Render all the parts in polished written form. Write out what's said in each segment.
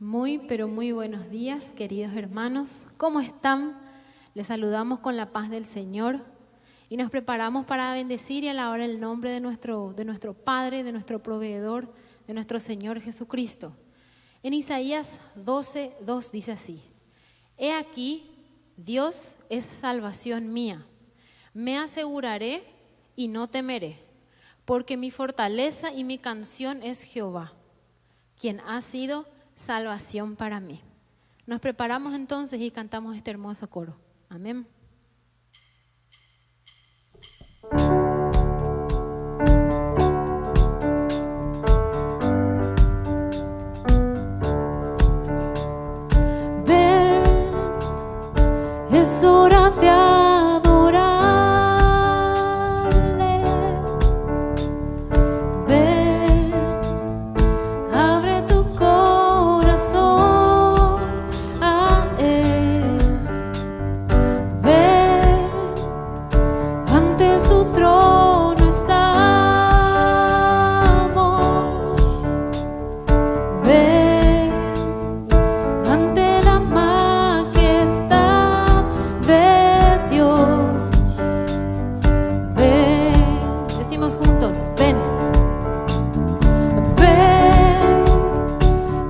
Muy, pero muy buenos días, queridos hermanos. ¿Cómo están? Les saludamos con la paz del Señor y nos preparamos para bendecir y alabar el nombre de nuestro Padre, de nuestro proveedor, de nuestro Señor Jesucristo. En Isaías 12:2 dice así: He aquí, Dios es salvación mía. Me aseguraré y no temeré, porque mi fortaleza y mi canción es Jehová, quien ha sido salvación para mí. Nos preparamos entonces y cantamos este hermoso coro. Amén. Ven, es hora de adorarle. Ven, abre tu corazón a Él. Ven, ante su trono estamos. Ven, ante la majestad de Dios. Ven, Decimos juntos, ven. ven,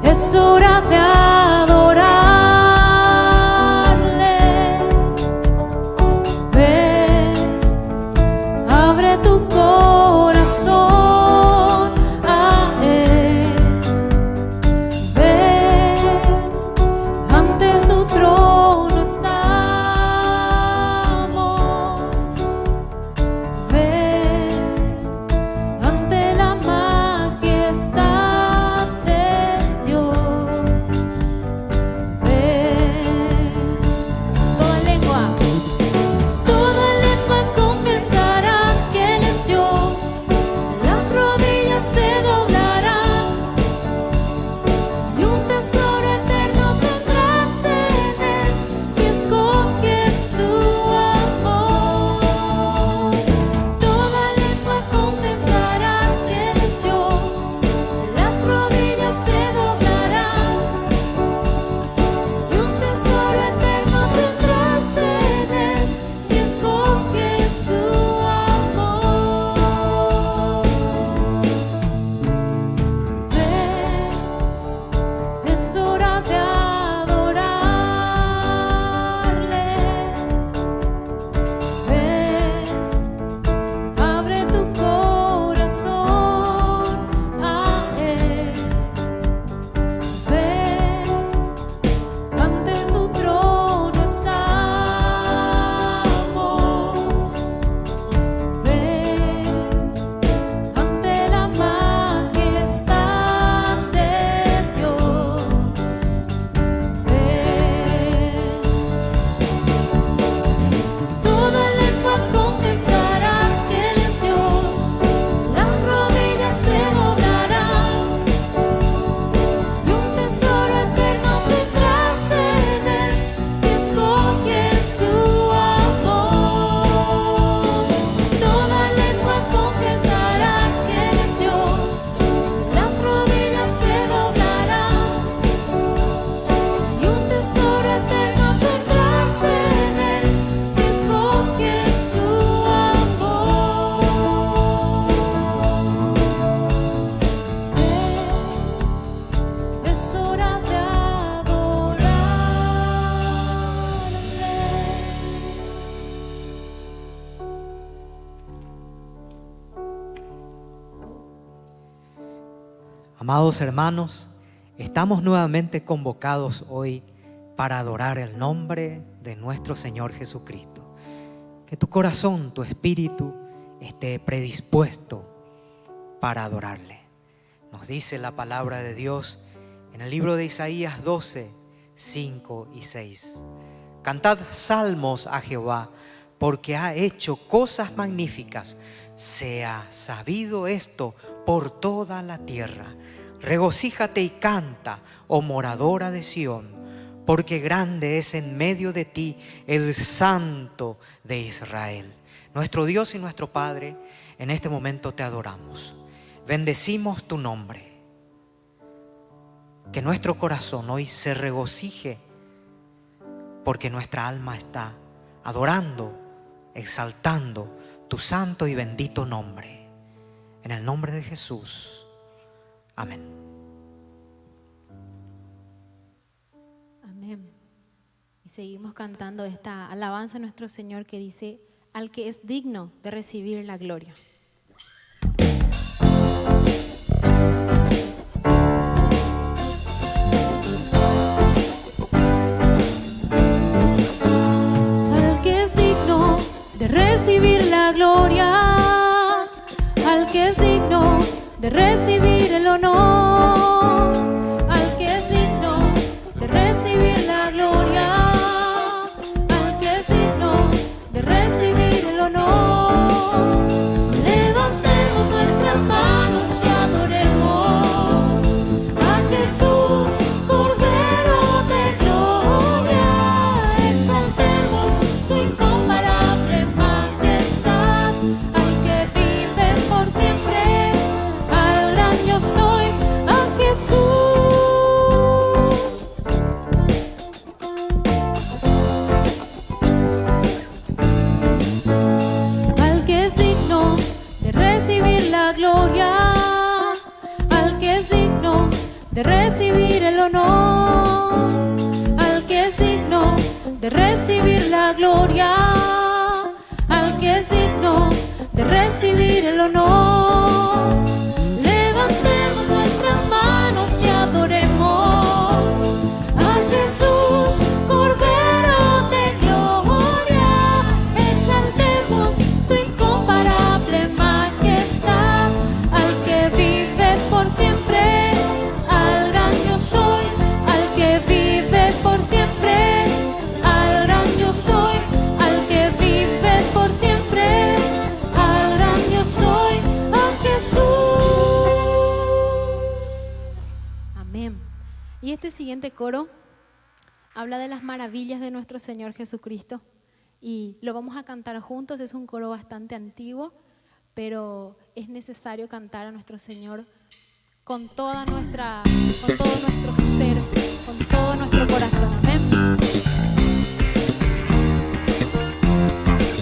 es hora de adorarle. Ven, abre tu corazón a Él. Ven, ante su trono estamos. Ven, ante la majestad de Dios. Ven, toda lengua confesará que Él es Dios. Las rodillas se doblarán y un tesoro eterno tendrás en Él si escoges su amor. Toda lengua confesará que Él es Dios. Las rodillas se doblarán y un tesoro eterno tendrás en Él si escoges su amor. Ven, es hora de adorarle. Ven, abre tu corazón a Él. Ven, ante su trono estamos. Ven, ante la majestad de Dios. Ven, toda lengua confesará que Él es Dios. Las rodillas se doblarán y un tesoro eterno tendrás en Él si escoges su amor. Toda lengua confesará que Él es Dios. Las rodillas se doblarán y un tesoro eterno tendrás en Él si escoges su amor. Ven, es hora de adorarle. Amados hermanos, estamos nuevamente convocados hoy para adorar el nombre de nuestro Señor Jesucristo. Que tu corazón, tu espíritu esté predispuesto para adorarle. Nos dice la palabra de Dios en el libro de Isaías 12, 5 y 6. Cantad salmos a Jehová, porque ha hecho cosas magníficas. Sea sabido esto por toda la tierra. Regocíjate y canta, oh moradora de Sión, porque grande es en medio de ti el Santo de Israel. Nuestro Dios y nuestro Padre, en este momento te adoramos. Bendecimos tu nombre. Que nuestro corazón hoy se regocije porque nuestra alma está adorando, exaltando tu santo y bendito nombre. En el nombre de Jesús. Amén. Amén. Y seguimos cantando esta alabanza a nuestro Señor que dice: al que es digno de recibir la gloria. Al que es digno de recibir la gloria, al que es digno de recibir el honor, al que es digno de recibir la gloria, al que es digno de recibir el honor. Levantemos nuestras manos y adoremos a Jesús, Cordero de gloria. Exaltemos su incomparable majestad, al que vive por siempre, al gran yo soy, a Jesús. Al que es digno de recibir la gloria, al que es digno de recibir el honor, al que es digno de recibir la gloria, al que es digno de recibir el honor. Levantemos nuestras manos y adoremos a Jesús, Cordero de gloria. Exaltemos su incomparable majestad, al que vive por siempre, al gran yo soy, al que vive por siempre, al gran yo soy, al que vive por siempre, al gran yo soy, a Jesús. Amén. Y este siguiente coro habla de las maravillas de nuestro Señor Jesucristo y lo vamos a cantar juntos. Es un coro bastante antiguo, pero es necesario cantar a nuestro Señor con todo nuestro ser, con todo nuestro corazón. Amén.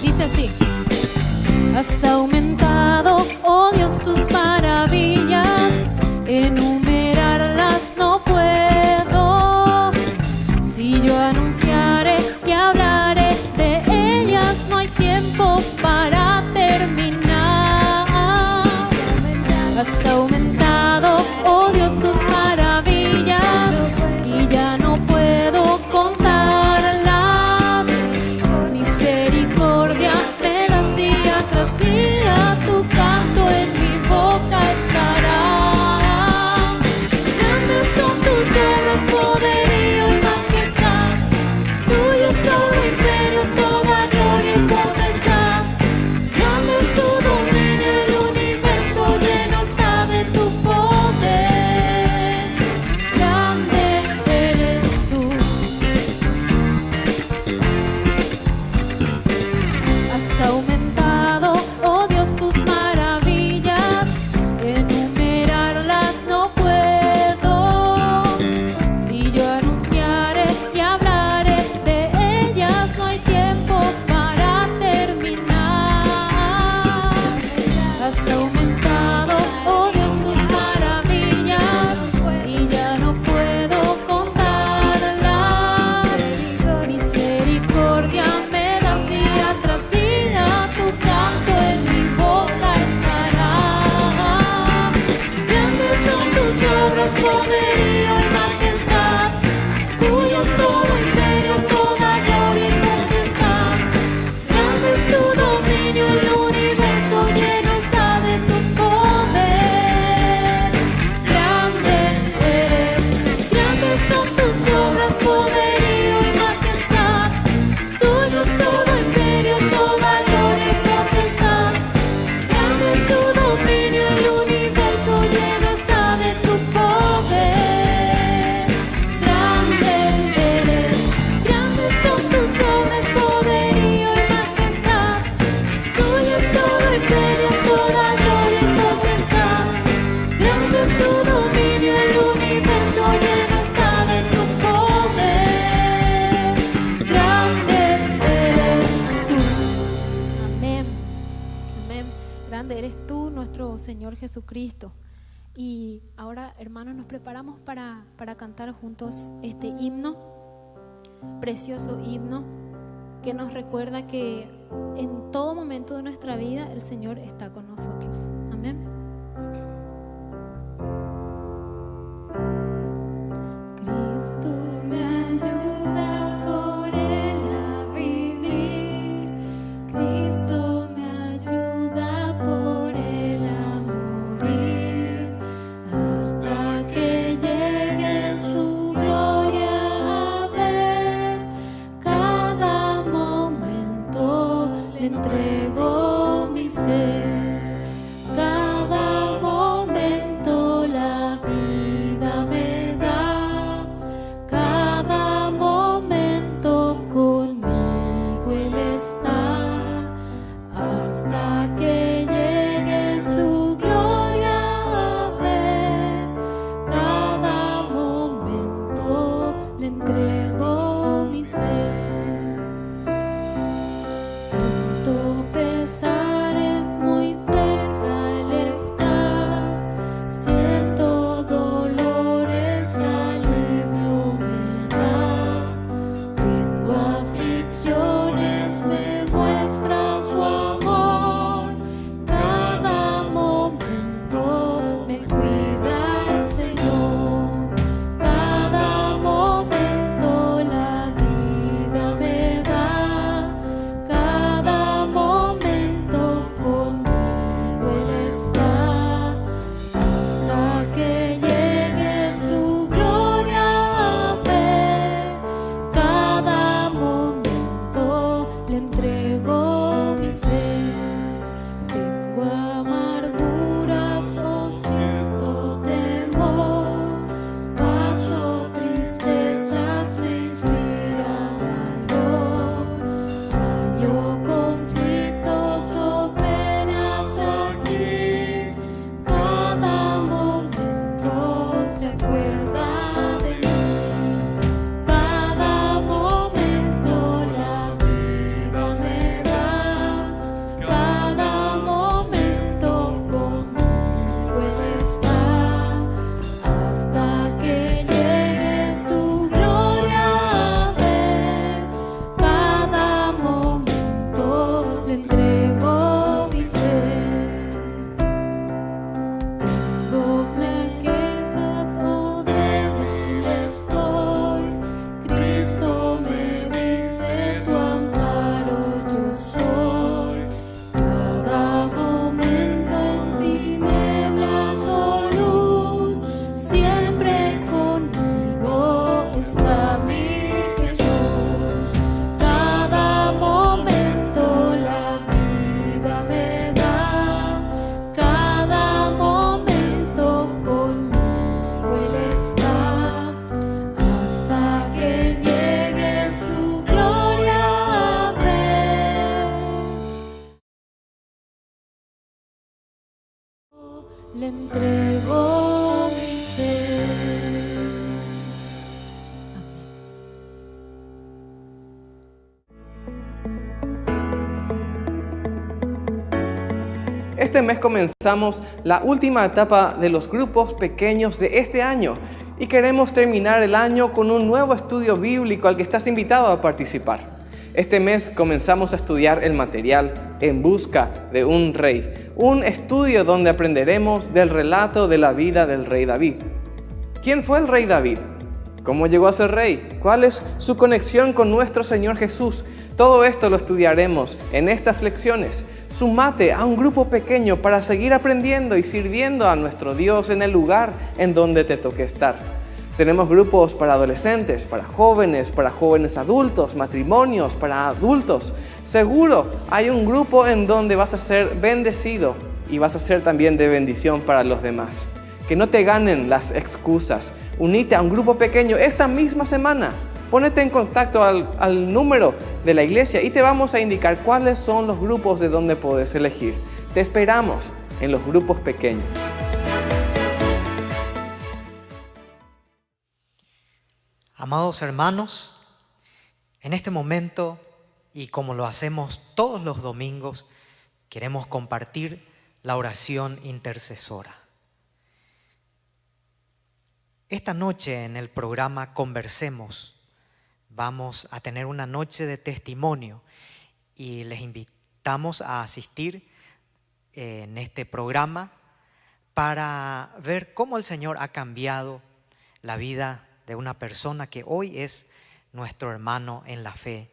Dice así: has aumentado, oh Dios, tus maravillas, enumerarlas no puedo. Si yo anunciaré y hablaré de ellas, no hay tiempo para terminar. Has aumentado, oh Dios, tus maravillas, y ya no puedo contarlas. Misericordia me das día tras día, tu canto en mi boca estará. Grandes son tus obras, poderío y majestad, tuyo es todo imperio, toda gloria y potestad. Grande es tu dominio, el universo lleno está de tu poder. Grande eres tú. Has aumentado, oh Dios, tus maravillas, enumerarlas no puedo. Si yo anunciaré y hablaré de ellas, no hay tiempo para terminar. Has aumentado, oh Dios, tus maravillas, y ya no puedo contarlas. Misericordia me das día tras día, tu canto en mi boca estará. Grandes son tus obras, poderío y majestad, tuyo es todo imperio, toda gloria y potestad. Grande es tu dominio, el universo lleno está de tu Grande eres tú, nuestro Señor Jesucristo. Y ahora, hermanos, nos preparamos para cantar juntos este himno, precioso himno, que nos recuerda que en todo momento de nuestra vida el Señor está con nosotros. Amén. Cristo me ayuda por Él a vivir. Cristo me ayuda por Él a morir. Hasta que llegue su gloria a ver. Cada momento le entrego mi ser. Cada momento la vida me da. Cada momento conmigo Él está. Hasta que llegue su gloria a ver. Cada momento le entrego mi ser. Siento pesares muy cerca Él está. Siento dolores, alivio me da. Tengo aflicciones, me muestra su amor. Cada momento me cuida el Señor. Cada momento la vida me da. Cada momento conmigo Él está. Hasta que llegue su gloria a ver. Cada momento le entrego mi ser. Tengo amarguras o siento temor. Paso tristezas, me inspira valor. Hallo conflictos o penas aquí. Cada momento se acuerda de mí. Cada momento la vida me da. Cada momento conmigo Él está. Hasta que llegue su gloria a ver. Cada momento le entrego mi ser. Tengo flaquezas o débil estoy. Cristo me dice tu amparo yo soy. Cada momento en tinieblas o luz, siempre conmigo está mi Jesús. Cada momento la vida me da. Cada momento conmigo Él está. Hasta que llegue su gloria a ver. Le entrego mi ser. Este mes comenzamos la última etapa de los grupos pequeños de este año y queremos terminar el año con un nuevo estudio bíblico al que estás invitado a participar. Este mes comenzamos a estudiar el material En busca de un rey, un estudio donde aprenderemos del relato de la vida del rey David. ¿Quién fue el rey David? ¿Cómo llegó a ser rey? ¿Cuál es su conexión con nuestro Señor Jesús? Todo esto lo estudiaremos en estas lecciones. Sumate a un grupo pequeño para seguir aprendiendo y sirviendo a nuestro Dios en el lugar en donde te toque estar. Tenemos grupos para adolescentes, para jóvenes adultos, matrimonios, para adultos. Seguro hay un grupo en donde vas a ser bendecido y vas a ser también de bendición para los demás. Que no te ganen las excusas. Unite a un grupo pequeño esta misma semana. Pónete en contacto al número de la iglesia y te vamos a indicar cuáles son los grupos de donde puedes elegir. Te esperamos en los grupos pequeños. Amados hermanos, en este momento, y como lo hacemos todos los domingos, queremos compartir la oración intercesora. Esta noche en el programa Conversemos vamos a tener una noche de testimonio y les invitamos a asistir en este programa para ver cómo el Señor ha cambiado la vida de una persona que hoy es nuestro hermano en la fe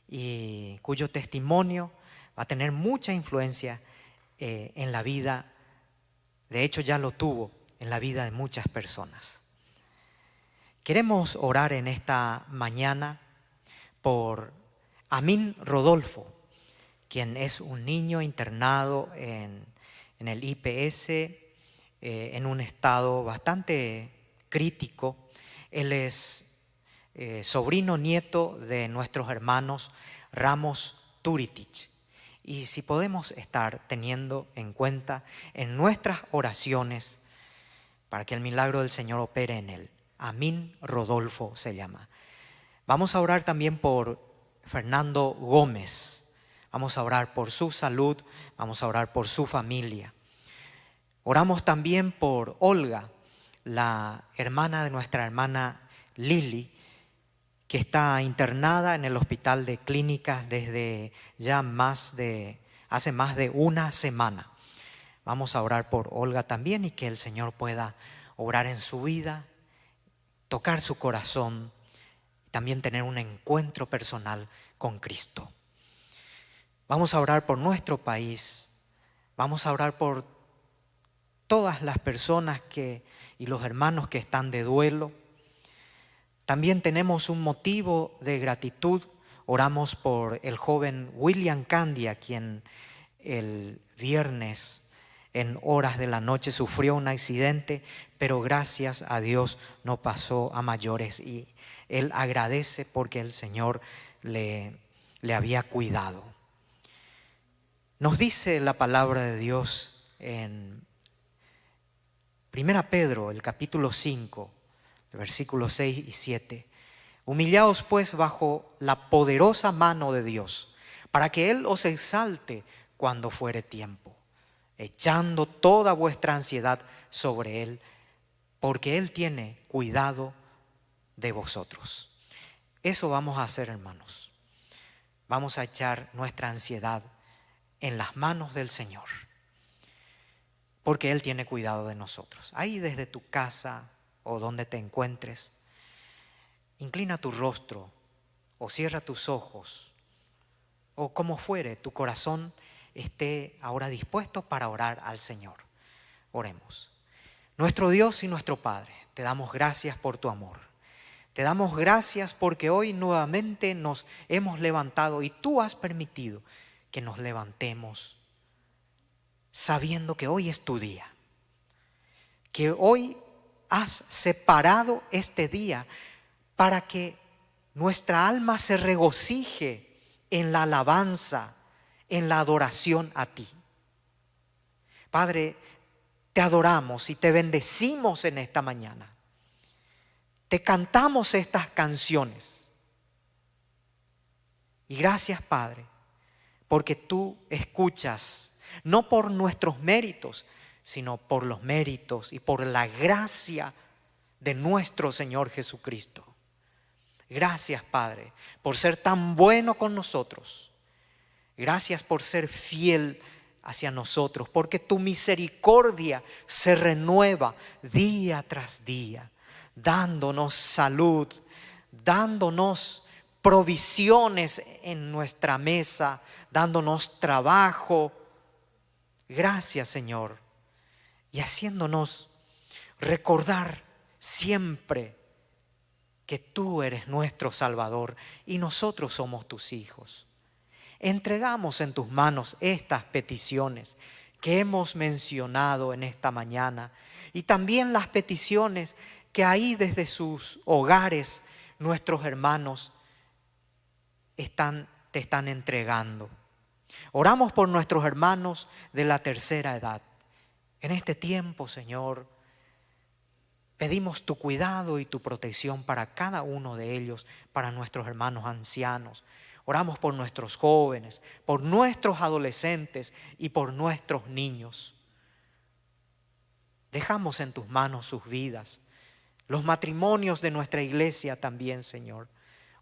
y cuyo testimonio va a tener mucha influencia en la vida, de hecho ya lo tuvo en la vida de muchas personas. Queremos orar en esta mañana por Amin Rodolfo, quien es un niño internado en el IPS en un estado bastante crítico. Él es sobrino nieto de nuestros hermanos Ramos Turitich. Y si podemos estar teniendo en cuenta en nuestras oraciones para que el milagro del Señor opere en él. Amin Rodolfo se llama. Vamos a orar también por Fernando Gómez. Vamos a orar por su salud, vamos a orar por su familia. Oramos también por Olga, la hermana de nuestra hermana Lili, que está internada en el hospital de clínicas desde ya hace más de una semana. Vamos a orar por Olga también y que el Señor pueda obrar en su vida, tocar su corazón y también tener un encuentro personal con Cristo. Vamos a orar por nuestro país, vamos a orar por todas las personas y los hermanos que están de duelo. También tenemos un motivo de gratitud. Oramos por el joven William Candia, quien el viernes en horas de la noche sufrió un accidente, pero gracias a Dios no pasó a mayores y él agradece porque el Señor le había cuidado. Nos dice la palabra de Dios en 1 Pedro, el capítulo 5, versículos 6 y 7. Humillaos pues bajo la poderosa mano de Dios, para que Él os exalte cuando fuere tiempo, echando toda vuestra ansiedad sobre Él, porque Él tiene cuidado de vosotros. Eso vamos a hacer, hermanos. Vamos a echar nuestra ansiedad en las manos del Señor, porque Él tiene cuidado de nosotros. Ahí desde tu casa o donde te encuentres, inclina tu rostro o cierra tus ojos, o como fuere, tu corazón esté ahora dispuesto para orar al Señor. Oremos. Nuestro Dios y nuestro Padre, te damos gracias por tu amor. Te damos gracias porque hoy nuevamente nos hemos levantado y tú has permitido que nos levantemos sabiendo que hoy es tu día, que hoy has separado este día para que nuestra alma se regocije en la alabanza, en la adoración a ti. Padre, te adoramos y te bendecimos en esta mañana. Te cantamos estas canciones. Y gracias, Padre, porque tú escuchas, no por nuestros méritos, sino por los méritos y por la gracia de nuestro Señor Jesucristo. Gracias, Padre, por ser tan bueno con nosotros. Gracias por ser fiel hacia nosotros, porque tu misericordia se renueva día tras día, dándonos salud, dándonos provisiones en nuestra mesa, dándonos trabajo. Gracias, Señor, y haciéndonos recordar siempre que tú eres nuestro Salvador y nosotros somos tus hijos. Entregamos en tus manos estas peticiones que hemos mencionado en esta mañana y también las peticiones que ahí desde sus hogares nuestros hermanos te están entregando. Oramos por nuestros hermanos de la tercera edad. En este tiempo, Señor, pedimos tu cuidado y tu protección para cada uno de ellos, para nuestros hermanos ancianos. Oramos por nuestros jóvenes, por nuestros adolescentes y por nuestros niños. Dejamos en tus manos sus vidas, los matrimonios de nuestra iglesia también, Señor.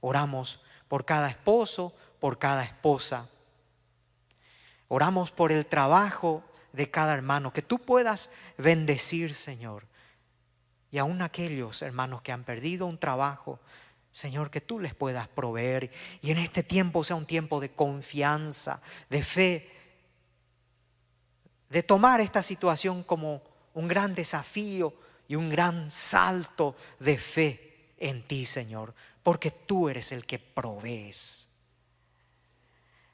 Oramos por cada esposo, por cada esposa. Oramos por el trabajo de cada hermano, que tú puedas bendecir, Señor. Y aún aquellos hermanos que han perdido un trabajo, Señor, que tú les puedas proveer. Y en este tiempo sea un tiempo de confianza, de fe, de tomar esta situación como un gran desafío y un gran salto de fe en ti, Señor, porque tú eres el que provees.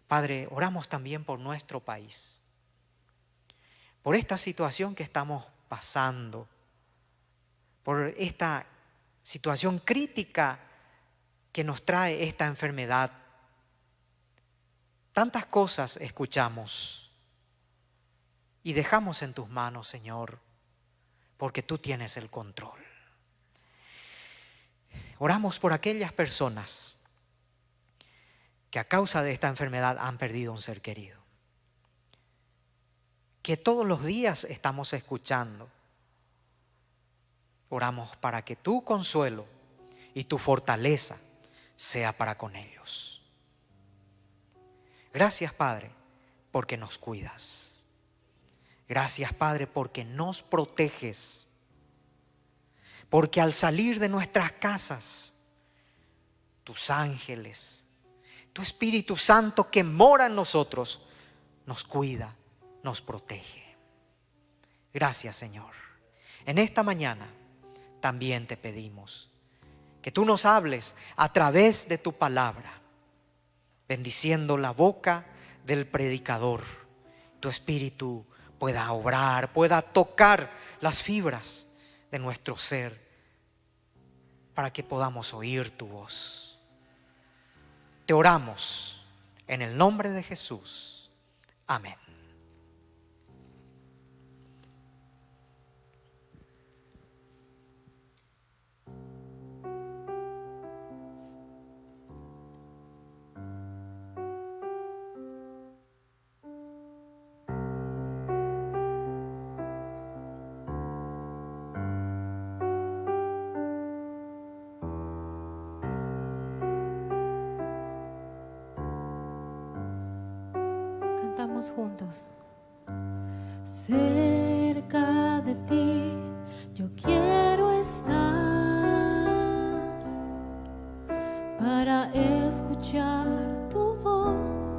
Padre, oramos también por nuestro país, por esta situación que estamos pasando, por esta situación crítica que nos trae esta enfermedad. Tantas cosas escuchamos y dejamos en tus manos, Señor, porque tú tienes el control. Oramos por aquellas personas que a causa de esta enfermedad han perdido un ser querido, que todos los días estamos escuchando. Oramos para que tu consuelo y tu fortaleza sea para con ellos. Gracias, Padre, porque nos cuidas. Gracias, Padre, porque nos proteges. Porque al salir de nuestras casas, tus ángeles, tu Espíritu Santo que mora en nosotros, nos cuida, nos protege. Gracias, Señor. En esta mañana también te pedimos que tú nos hables a través de tu palabra, bendiciendo la boca del predicador. Tu Espíritu pueda obrar, pueda tocar las fibras de nuestro ser para que podamos oír tu voz. Te oramos en el nombre de Jesús. Amén. Cantamos juntos. Cerca de ti yo quiero estar para escuchar tu voz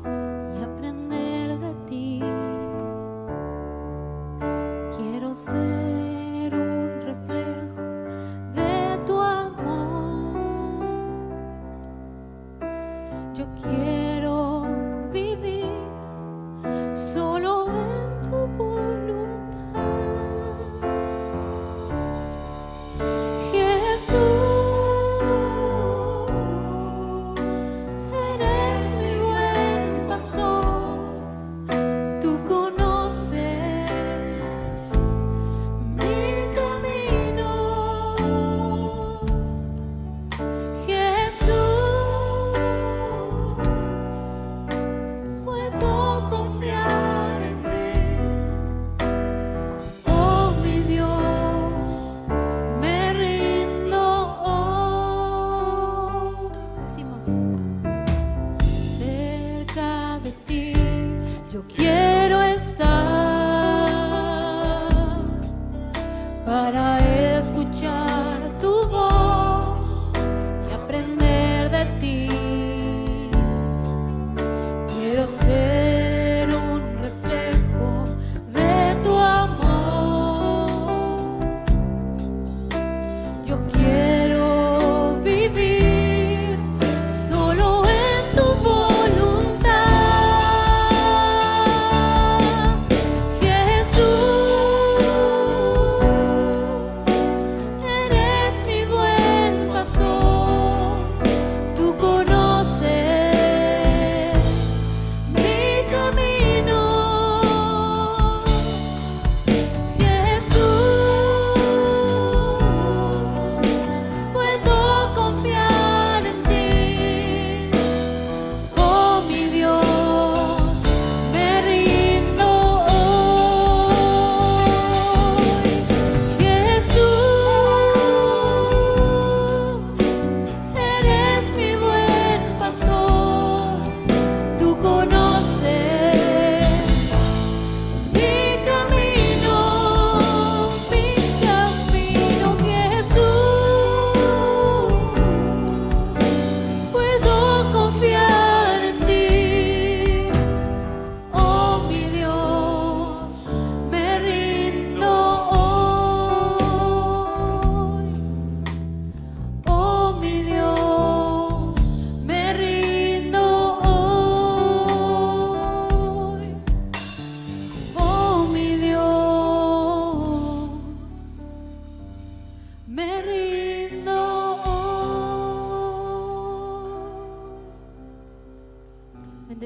y aprender de ti. Quiero ser un reflejo de tu amor. Yo quiero vivir solo en tu voluntad. Jesús, eres mi buen pastor. Tú conoces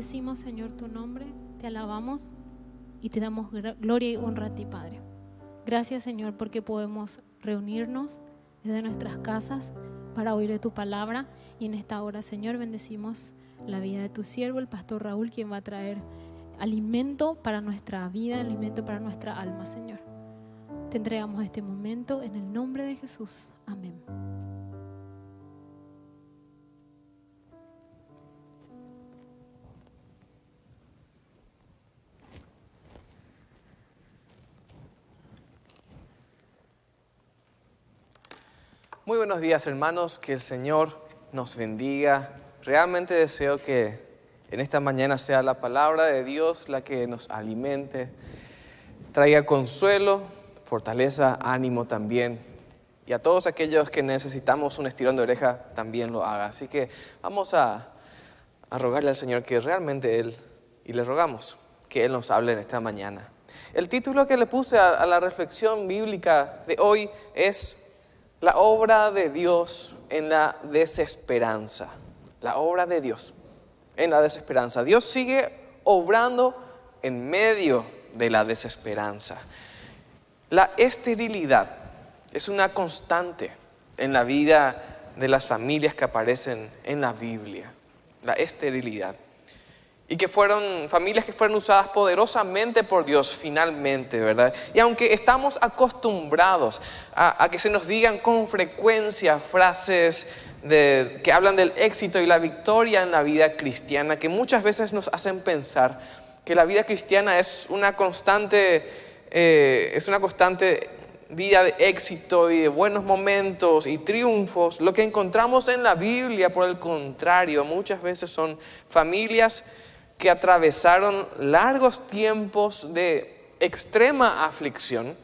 Bendecimos, Señor, tu nombre, te alabamos y te damos gloria y honra a ti, Padre. Gracias, Señor, porque podemos reunirnos desde nuestras casas para oír de tu palabra. Y en esta hora, Señor, bendecimos la vida de tu siervo, el pastor Raúl, quien va a traer alimento para nuestra vida, alimento para nuestra alma, Señor. Te entregamos este momento en el nombre de Jesús. Amén. Muy buenos días, hermanos, que el Señor nos bendiga. Realmente deseo que en esta mañana sea la palabra de Dios la que nos alimente, traiga consuelo, fortaleza, ánimo también. Y a todos aquellos que necesitamos un estirón de oreja también lo haga. Así que vamos a rogarle al Señor que realmente Él, y le rogamos que Él nos hable en esta mañana. El título que le puse a la reflexión bíblica de hoy es la obra de Dios en la desesperanza. La obra de Dios en la desesperanza. Dios sigue obrando en medio de la desesperanza. La esterilidad es una constante en la vida de las familias que aparecen en la Biblia. La esterilidad. Y que fueron familias que fueron usadas poderosamente por Dios finalmente, ¿verdad? Y aunque estamos acostumbrados a que se nos digan con frecuencia frases que hablan del éxito y la victoria en la vida cristiana, que muchas veces nos hacen pensar que la vida cristiana es una constante vida de éxito y de buenos momentos y triunfos. Lo que encontramos en la Biblia, por el contrario, muchas veces son familias que atravesaron largos tiempos de extrema aflicción,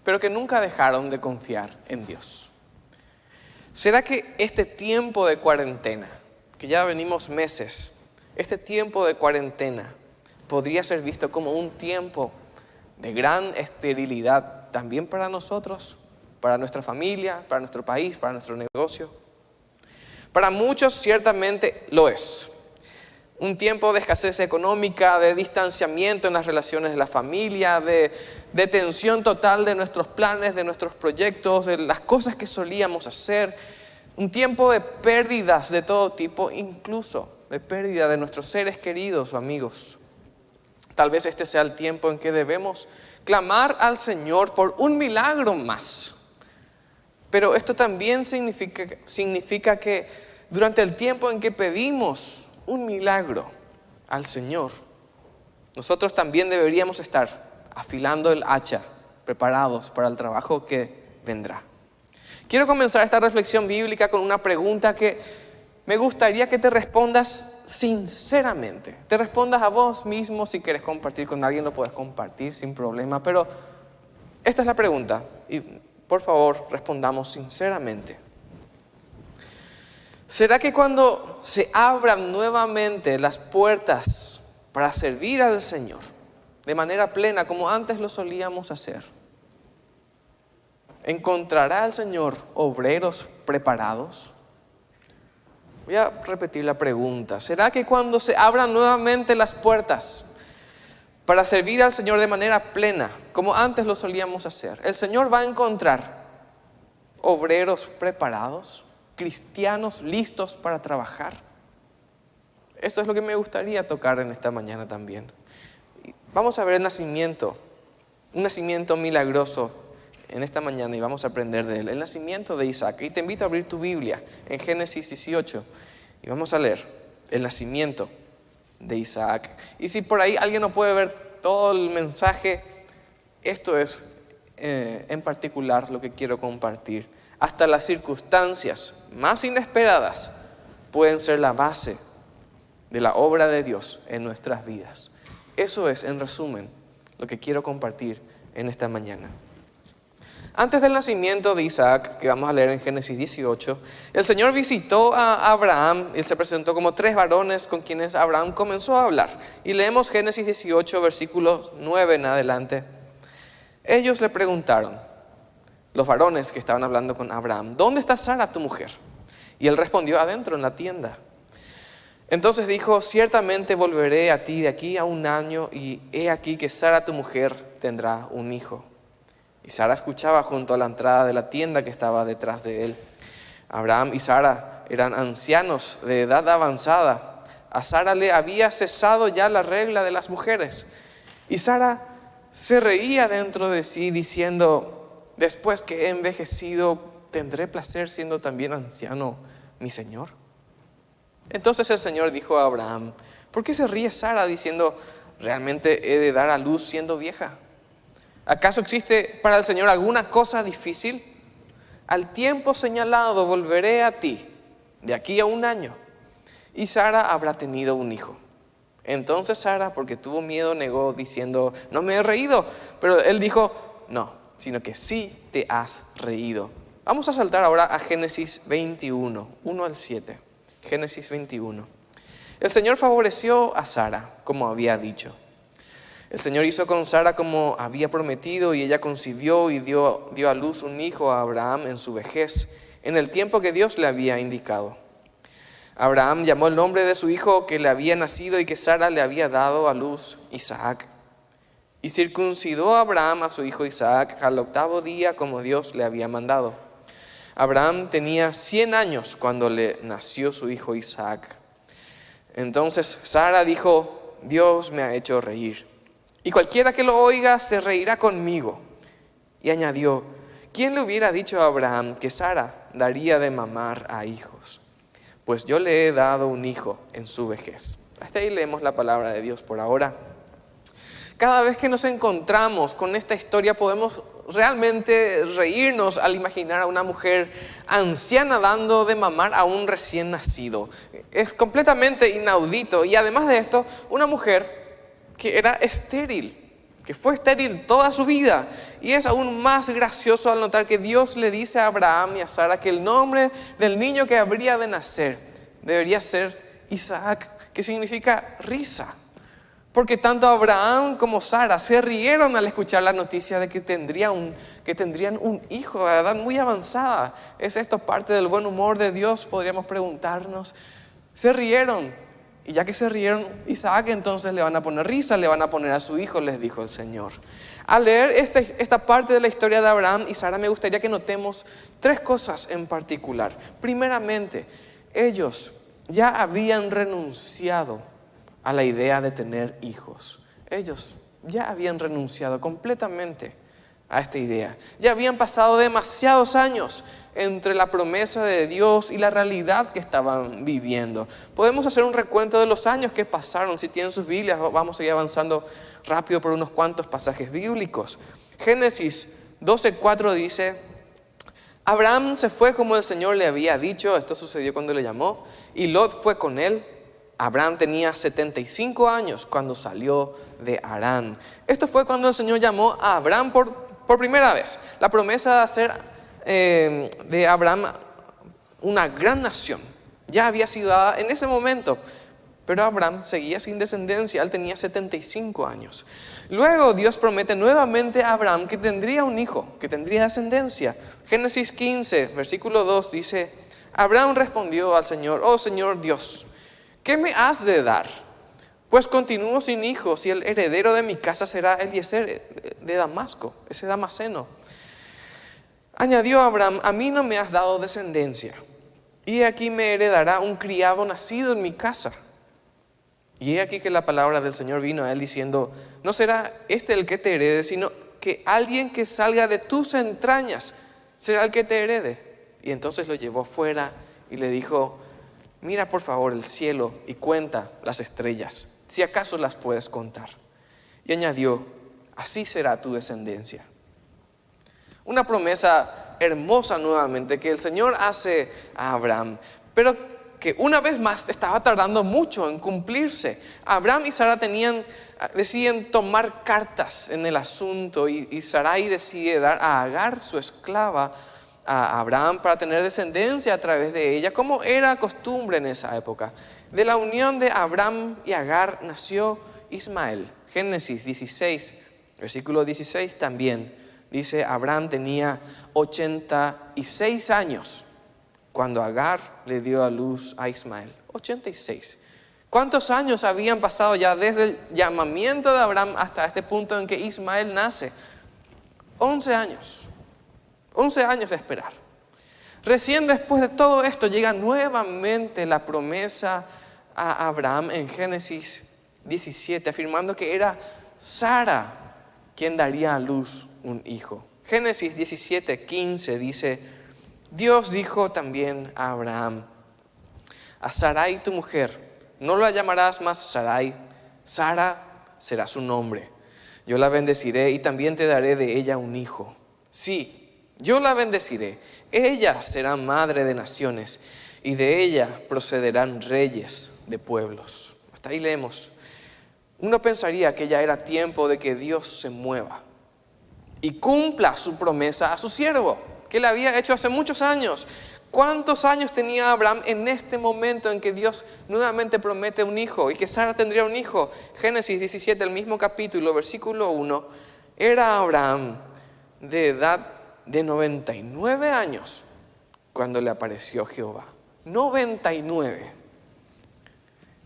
pero que nunca dejaron de confiar en Dios. ¿Será que este tiempo de cuarentena, que ya venimos meses, este tiempo de cuarentena podría ser visto como un tiempo de gran esterilidad también para nosotros, para nuestra familia, para nuestro país, para nuestro negocio? Para muchos ciertamente lo es. Un tiempo de escasez económica, de distanciamiento en las relaciones de la familia, de tensión total de nuestros planes, de nuestros proyectos, de las cosas que solíamos hacer. Un tiempo de pérdidas de todo tipo, incluso de pérdida de nuestros seres queridos o amigos. Tal vez este sea el tiempo en que debemos clamar al Señor por un milagro más. Pero esto también significa que durante el tiempo en que pedimos un milagro al Señor, nosotros también deberíamos estar afilando el hacha, preparados para el trabajo que vendrá. Quiero comenzar esta reflexión bíblica con una pregunta que me gustaría que te respondas sinceramente. Te respondas a vos mismo. Si quieres compartir con alguien, lo puedes compartir sin problema. Pero esta es la pregunta y por favor respondamos sinceramente. ¿Será que cuando se abran nuevamente las puertas para servir al Señor de manera plena, como antes lo solíamos hacer, encontrará el Señor obreros preparados? Voy a repetir la pregunta. ¿Será que cuando se abran nuevamente las puertas para servir al Señor de manera plena, como antes lo solíamos hacer, el Señor va a encontrar obreros preparados? Cristianos listos para trabajar. Esto es lo que me gustaría tocar en esta mañana también. Vamos a ver un nacimiento milagroso en esta mañana y vamos a aprender de él. El nacimiento de Isaac. Y te invito a abrir tu Biblia en Génesis 18 y vamos a leer el nacimiento de Isaac. Y si por ahí alguien no puede ver todo el mensaje, esto es en particular lo que quiero compartir. Hasta las circunstancias más inesperadas pueden ser la base de la obra de Dios en nuestras vidas. Eso es, en resumen, lo que quiero compartir en esta mañana. Antes del nacimiento de Isaac, que vamos a leer en Génesis 18, el Señor visitó a Abraham. Él se presentó como 3 varones con quienes Abraham comenzó a hablar. Y leemos Génesis 18, versículos 9 en adelante. Ellos le preguntaron, los varones que estaban hablando con Abraham, ¿dónde está Sara, tu mujer? Y él respondió, adentro en la tienda. Entonces dijo: ciertamente volveré a ti de aquí a 1 año, y he aquí que Sara tu mujer tendrá un hijo. Y Sara escuchaba junto a la entrada de la tienda que estaba detrás de él. Abraham y Sara eran ancianos de edad avanzada. A Sara le había cesado ya la regla de las mujeres. Y Sara se reía dentro de sí, diciendo: después que he envejecido, ¿tendré placer siendo también anciano mi Señor? Entonces el Señor dijo a Abraham: ¿por qué se ríe Sara diciendo: realmente he de dar a luz siendo vieja? ¿Acaso existe para el Señor alguna cosa difícil? Al tiempo señalado volveré a ti, de aquí a 1 año, y Sara habrá tenido un hijo. Entonces Sara, porque tuvo miedo, negó diciendo: no me he reído. Pero él dijo: no, sino que sí te has reído. Vamos a saltar ahora a Génesis 21, 1 al 7. Génesis 21. El Señor favoreció a Sara, como había dicho. El Señor hizo con Sara como había prometido, y ella concibió y dio a luz un hijo a Abraham en su vejez, en el tiempo que Dios le había indicado. Abraham llamó el nombre de su hijo que le había nacido y que Sara le había dado a luz, Isaac. Y circuncidó a Abraham a su hijo Isaac al 8º día, como Dios le había mandado. Abraham tenía 100 años cuando le nació su hijo Isaac. Entonces Sara dijo: Dios me ha hecho reír, y cualquiera que lo oiga se reirá conmigo. Y añadió: ¿quién le hubiera dicho a Abraham que Sara daría de mamar a hijos? Pues yo le he dado un hijo en su vejez. Hasta ahí leemos la palabra de Dios por ahora. Cada vez que nos encontramos con esta historia podemos realmente reírnos al imaginar a una mujer anciana dando de mamar a un recién nacido. Es completamente inaudito. Y además de esto, una mujer que era estéril, que fue estéril toda su vida. Y es aún más gracioso al notar que Dios le dice a Abraham y a Sara que el nombre del niño que habría de nacer debería ser Isaac, que significa risa. Porque tanto Abraham como Sara se rieron al escuchar la noticia de que tendrían un hijo a edad muy avanzada. ¿Es esto parte del buen humor de Dios? Podríamos preguntarnos. Se rieron. Y ya que se rieron, Isaac entonces le van a poner risa, le van a poner a su hijo, les dijo el Señor. Al leer esta parte de la historia de Abraham y Sara, me gustaría que notemos 3 cosas en particular. Primeramente, ellos ya habían renunciado a la idea de tener hijos. Ellos ya habían renunciado completamente a esta idea. Ya habían pasado demasiados años entre la promesa de Dios y la realidad que estaban viviendo. Podemos hacer un recuento de los años que pasaron. Si tienen sus Biblias, vamos a ir avanzando rápido por unos cuantos pasajes bíblicos. Génesis 12:4 dice: Abraham se fue como el Señor le había dicho. Esto sucedió cuando le llamó. Y Lot fue con él. Abraham tenía 75 años cuando salió de Harán. Esto fue cuando el Señor llamó a Abraham por primera vez. La promesa de hacer de Abraham una gran nación ya había sido dada en ese momento. Pero Abraham seguía sin descendencia. Él tenía 75 años. Luego Dios promete nuevamente a Abraham que tendría un hijo, que tendría descendencia. Génesis 15, versículo 2 dice: Abraham respondió al Señor: oh Señor Dios, ¿qué me has de dar? Pues continúo sin hijos y el heredero de mi casa será Eliezer de Damasco, ese damasceno. Añadió Abraham: a mí no me has dado descendencia, y aquí me heredará un criado nacido en mi casa. Y he aquí que la palabra del Señor vino a él diciendo: no será este el que te herede, sino que alguien que salga de tus entrañas será el que te herede. Y entonces lo llevó fuera y le dijo: mira por favor el cielo y cuenta las estrellas, si acaso las puedes contar. Y añadió: así será tu descendencia. Una promesa hermosa nuevamente que el Señor hace a Abraham, pero que una vez más estaba tardando mucho en cumplirse. Abraham y Sara deciden tomar cartas en el asunto, y Sarai decide dar a Agar, su esclava, a Abraham para tener descendencia a través de ella, como era costumbre en esa época. De la unión de Abraham y Agar nació Ismael. Génesis 16, versículo 16 también dice: Abraham tenía 86 años cuando Agar le dio a luz a Ismael. 86. ¿Cuántos años habían pasado ya desde el llamamiento de Abraham hasta este punto en que Ismael nace? 11 años. 11 años de esperar. Recién después de todo esto llega nuevamente la promesa a Abraham en Génesis 17, afirmando que era Sara quien daría a luz un hijo. Génesis 17:15 dice: Dios dijo también a Abraham: a Sarai tu mujer no la llamarás más Sarai, Sara será su nombre. Yo la bendeciré y también te daré de ella un hijo. Sí, yo la bendeciré. Ella será madre de naciones y de ella procederán reyes de pueblos. Hasta ahí leemos. Uno pensaría que ya era tiempo de que Dios se mueva y cumpla su promesa a su siervo, que le había hecho hace muchos años. ¿Cuántos años tenía Abraham en este momento en que Dios nuevamente promete un hijo y que Sara tendría un hijo? Génesis 17, el mismo capítulo, versículo 1. Era Abraham de edad de 99 años cuando le apareció Jehová. 99.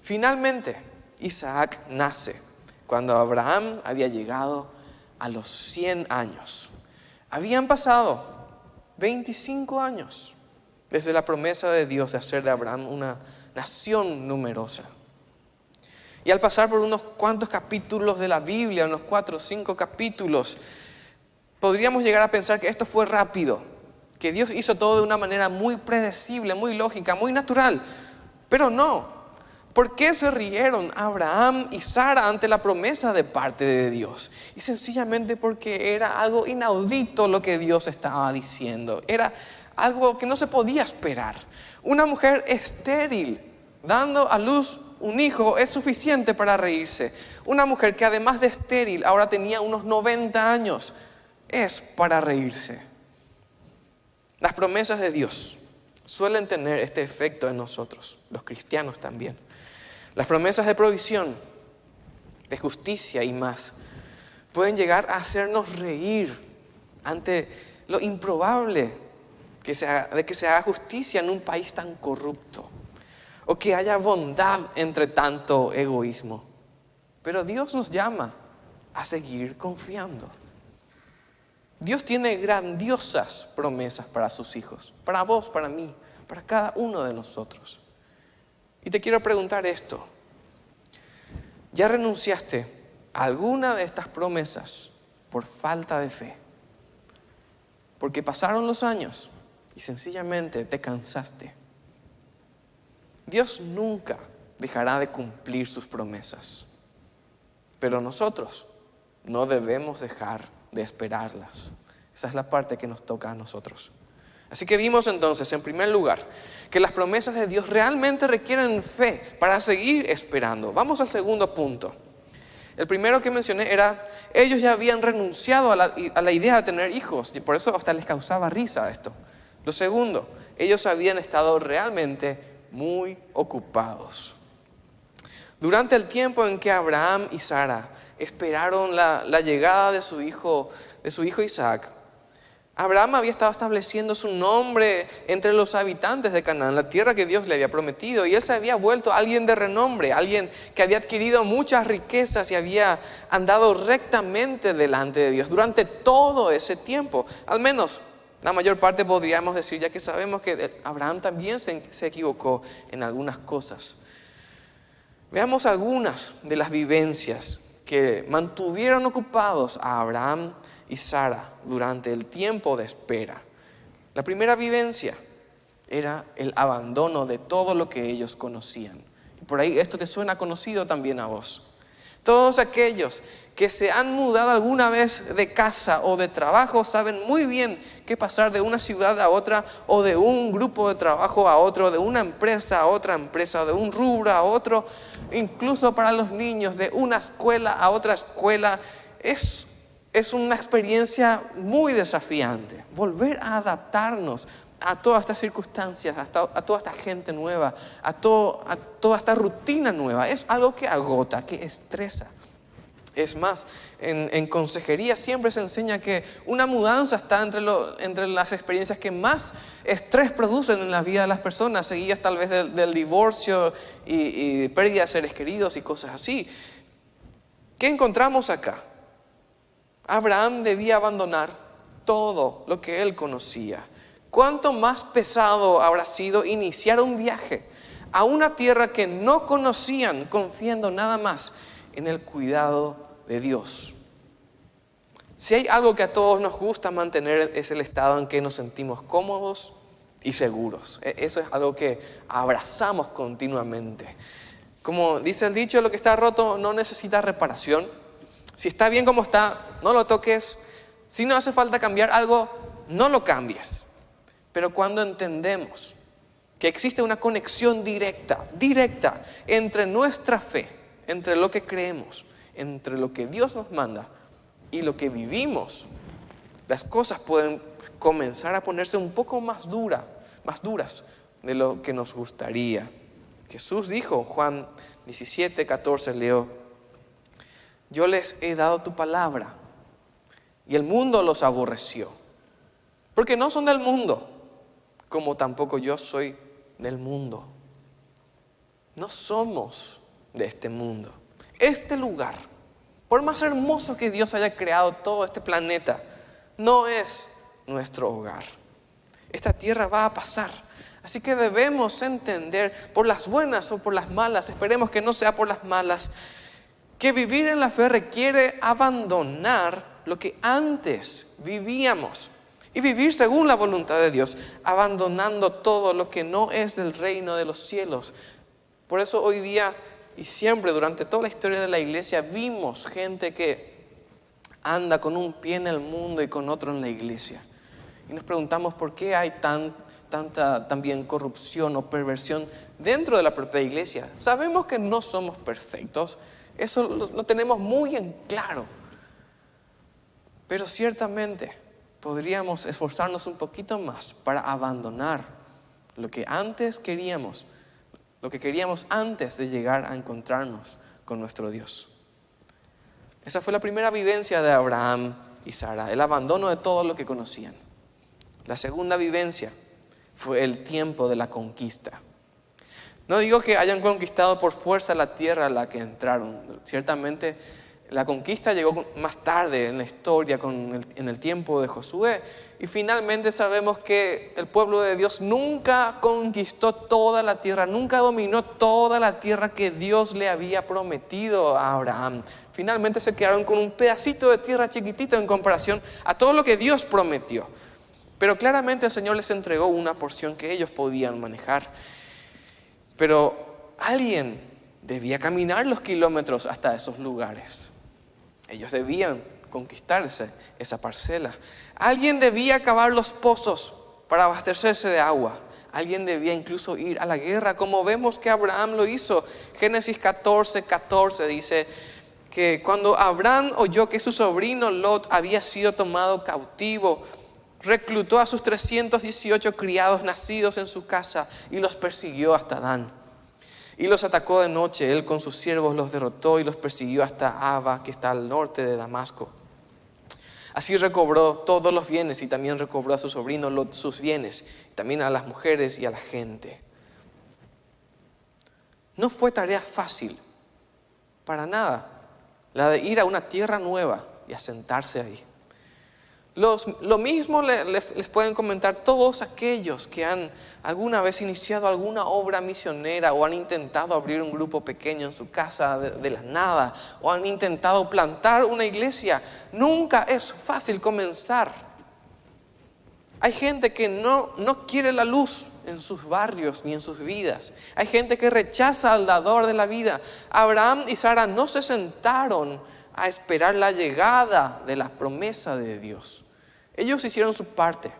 Finalmente, Isaac nace cuando Abraham había llegado a los 100 años. Habían pasado 25 años desde la promesa de Dios de hacer de Abraham una nación numerosa. Y al pasar por unos cuantos capítulos de la Biblia, unos 4 o 5 capítulos, podríamos llegar a pensar que esto fue rápido, que Dios hizo todo de una manera muy predecible, muy lógica, muy natural. Pero no. ¿Por qué se rieron Abraham y Sara ante la promesa de parte de Dios? Y sencillamente porque era algo inaudito lo que Dios estaba diciendo. Era algo que no se podía esperar. Una mujer estéril dando a luz un hijo es suficiente para reírse. Una mujer que además de estéril ahora tenía unos 90 años es para reírse. Las promesas de Dios suelen tener este efecto en nosotros, los cristianos también. Las promesas de provisión, de justicia y más pueden llegar a hacernos reír ante lo improbable de que se haga justicia en un país tan corrupto o que haya bondad entre tanto egoísmo. Pero Dios nos llama a seguir confiando. Dios tiene grandiosas promesas para sus hijos, para vos, para mí, para cada uno de nosotros. Y te quiero preguntar esto: ¿ya renunciaste a alguna de estas promesas por falta de fe? Porque pasaron los años y sencillamente te cansaste. Dios nunca dejará de cumplir sus promesas, pero nosotros no debemos dejar de esperarlas. Esa es la parte que nos toca a nosotros. Así que vimos entonces, en primer lugar, que las promesas de Dios realmente requieren fe para seguir esperando. Vamos al segundo punto. El primero que mencioné era, ellos ya habían renunciado a la idea de tener hijos, y por eso hasta les causaba risa esto. Lo segundo, ellos habían estado realmente muy ocupados. Durante el tiempo en que Abraham y Sara esperaron la llegada de su hijo Isaac, Abraham había estado estableciendo su nombre entre los habitantes de Canaán, la tierra que Dios le había prometido. Y él se había vuelto alguien de renombre, alguien que había adquirido muchas riquezas y había andado rectamente delante de Dios durante todo ese tiempo. Al menos la mayor parte podríamos decir, ya que sabemos que Abraham también se equivocó en algunas cosas. Veamos algunas de las vivencias que mantuvieron ocupados a Abraham y Sara durante el tiempo de espera. La primera vivencia era el abandono de todo lo que ellos conocían. Y por ahí esto te suena conocido también a vos. Todos aquellos que se han mudado alguna vez de casa o de trabajo saben muy bien que pasar de una ciudad a otra, o de un grupo de trabajo a otro, de una empresa a otra empresa, de un rubro a otro, incluso para los niños, de una escuela a otra escuela, es una experiencia muy desafiante. Volver a adaptarnos a todas estas circunstancias, a toda esta gente nueva, a toda esta rutina nueva, es algo que agota, que estresa. Es más, en consejería siempre se enseña que una mudanza está entre las experiencias que más estrés producen en la vida de las personas, seguidas tal vez del divorcio y pérdida de seres queridos y cosas así. ¿Qué encontramos acá? Abraham debía abandonar todo lo que él conocía. ¿Cuánto más pesado habrá sido iniciar un viaje a una tierra que no conocían, confiando nada más en el cuidado de Dios? Si hay algo que a todos nos gusta mantener, es el estado en que nos sentimos cómodos y seguros. Eso es algo que abrazamos continuamente. Como dice el dicho, lo que está roto no necesita reparación. Si está bien como está, no lo toques. Si no hace falta cambiar algo, no lo cambies. Pero cuando entendemos que existe una conexión directa entre nuestra fe, entre lo que creemos, entre lo que Dios nos manda y lo que vivimos, las cosas pueden comenzar a ponerse un poco más duras de lo que nos gustaría. Jesús dijo, Juan 17:14, leo: yo les he dado tu palabra y el mundo los aborreció, porque no son del mundo, como tampoco yo soy del mundo. No somos de este mundo. Este lugar, por más hermoso que Dios haya creado todo este planeta, no es nuestro hogar. Esta tierra va a pasar. Así que debemos entender, por las buenas o por las malas, esperemos que no sea por las malas, que vivir en la fe requiere abandonar lo que antes vivíamos y vivir según la voluntad de Dios, abandonando todo lo que no es del reino de los cielos. Por eso hoy día y siempre durante toda la historia de la iglesia vimos gente que anda con un pie en el mundo y con otro en la iglesia. Y nos preguntamos por qué hay tanta también corrupción o perversión dentro de la propia iglesia. Sabemos que no somos perfectos, eso lo tenemos muy en claro. Pero ciertamente podríamos esforzarnos un poquito más para abandonar lo que antes queríamos, lo que queríamos antes de llegar a encontrarnos con nuestro Dios. Esa fue la primera vivencia de Abraham y Sara, el abandono de todo lo que conocían. La segunda vivencia fue el tiempo de la conquista. No digo que hayan conquistado por fuerza la tierra a la que entraron. Ciertamente la conquista llegó más tarde en la historia, en el tiempo de Josué. Y finalmente sabemos que el pueblo de Dios nunca conquistó toda la tierra, nunca dominó toda la tierra que Dios le había prometido a Abraham. Finalmente se quedaron con un pedacito de tierra chiquitito en comparación a todo lo que Dios prometió. Pero claramente el Señor les entregó una porción que ellos podían manejar. Pero alguien debía caminar los kilómetros hasta esos lugares. Ellos debían conquistarse esa parcela. Alguien debía cavar los pozos para abastecerse de agua. Alguien debía incluso ir a la guerra, como vemos que Abraham lo hizo. Génesis 14:14 dice que cuando Abraham oyó que su sobrino Lot había sido tomado cautivo, reclutó a sus 318 criados nacidos en su casa y los persiguió hasta Dan. Y los atacó de noche, él con sus siervos los derrotó y los persiguió hasta Aba, que está al norte de Damasco. Así recobró todos los bienes y también recobró a su sobrino Lot sus bienes, también a las mujeres y a la gente. No fue tarea fácil, para nada, la de ir a una tierra nueva y asentarse ahí. Lo mismo les pueden comentar todos aquellos que han alguna vez iniciado alguna obra misionera o han intentado abrir un grupo pequeño en su casa de la nada o han intentado plantar una iglesia. Nunca es fácil comenzar. Hay gente que no quiere la luz en sus barrios ni en sus vidas. Hay gente que rechaza al dador de la vida. Abraham y Sara no se sentaron a esperar la llegada de la promesa de Dios. Ellos hicieron su parte